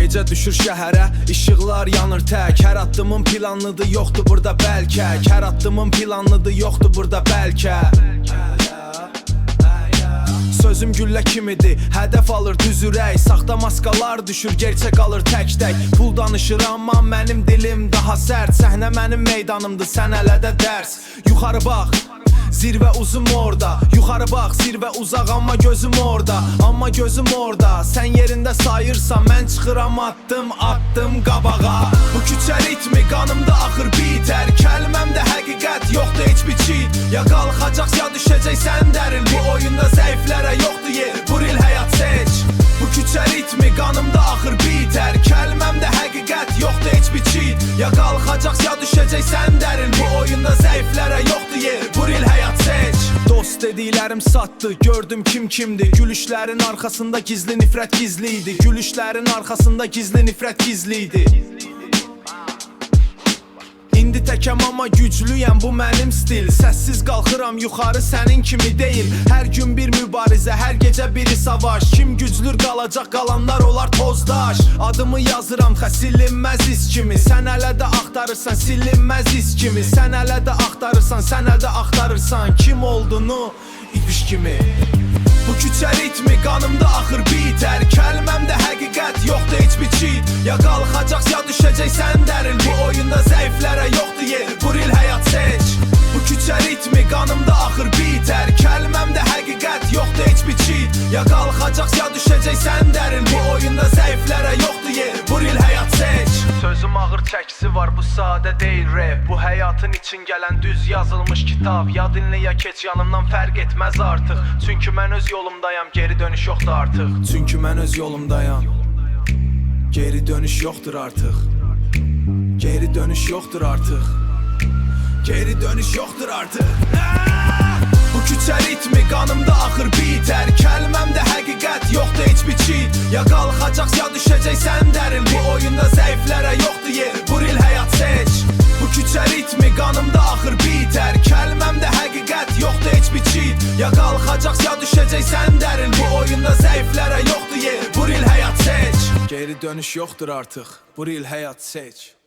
gecə düşür şəhərə, işıqlar yanır tək. Hər addımın planlıdır, yoxdur burada bəlkə. Hər addımın planlıdır, yoxdur burada bəlkə. Sözüm güllə kimidir, hədəf alır düz ürək. Saxta maskalar düşür, gerçək qalır tək-tək. Pul danışır amma mənim dilim daha sərt. Səhnə mənim meydanımdır, sən hələ də dərs. Yuxarı bax, zirvə uzun orada. Yuxarı bax, zirvə uzaq amma gözüm orada. Amma gözüm orada, sən yerində sayırsan, mən çıxıram addım qabağa. Bu küçə ritmi qanımda axır bitər. Kəlməmdə həqiqət yoxdur heç bir çit. Ya qalxacaq ya düşəcəksən dərin. Bu oyunda zəiflərə yoxdur yer, buril həyat seç. Bu küçə ritmi qanımda axır bitər. Kəlməmdə həqiqət yoxdur heç bir çit. Ya qalxacaq ya düşəcəksən dərin. Bu oyunda zəiflərə yoxdur yer, buril həyat seç. Dost dediklərim satdı, gördüm kim kimdir. Gülüşlərin arxasında gizli nifrət gizliydi. Gülüşlərin arxasında gizli nifrət gizliydi. İndi təkəm amma güclüyəm, bu mənim stil. Səssiz qalxıram yuxarı, sənin kimi deyil. Hər gün bir mübarizə, hər gecə biri savaş. Kim güclür qalacaq, qalanlar olar tozdaş. Adımı yazıram silinməz iz kimi. Sən hələ də axtarırsan silinməz iz kimi. Sən hələ də axtarırsan, sən hələ də axtarırsan kim olduğunu itmiş kimi. Bu küçə ritmi qanımda axır bitər. Kəlməmdə həqiqət yoxdur heç bir çit. Ya qalxacaq ya düşəcəksən dərin. Bu oyunda zəiflərə yoxdur yer, buril həyat seç. Bu küçə ritmi qanımda axır bitər. Kəlməmdə həqiqət yoxdur heç bir çit. Ya qalxacaq ya düşəcəksən dərin. Bu oyunda zəiflərə yoxdur yer, buril həyat seç. Sözüm ağır çəkisi var, bu sadə deyil rap. Bu həyatın için gələn düz yazılmış kitab. Ya dinlə ya keç yanımdan fərq etməz artıq. Çünki mən öz yolumdayam, geri dönüş yoxdur artıq. Çünki mən öz yolumdayam, geri dönüş yoxdur artıq. Geri dönüş yoxdur artıq. Geri dönüş yoxdur artıq. Bu küçə ritmi qanımda axır bitər. Kəlməmdə həqiqət yoxdur heç bir çit. Ya qalxacaq ya düşəcəksən dərin. Bu oyunda zəiflərə yoxdur yer, buril həyat seç. Bu küçə ritmi qanımda axır bitər. Kəlməmdə həqiqət yoxdur heç bir çit. Ya qalxacaq ya düşəcəksən dərin. Bu oyunda zəiflərə yoxdur yer, buril həyat seç. Geri dönüş yoxdur artıq, buril həyat seç.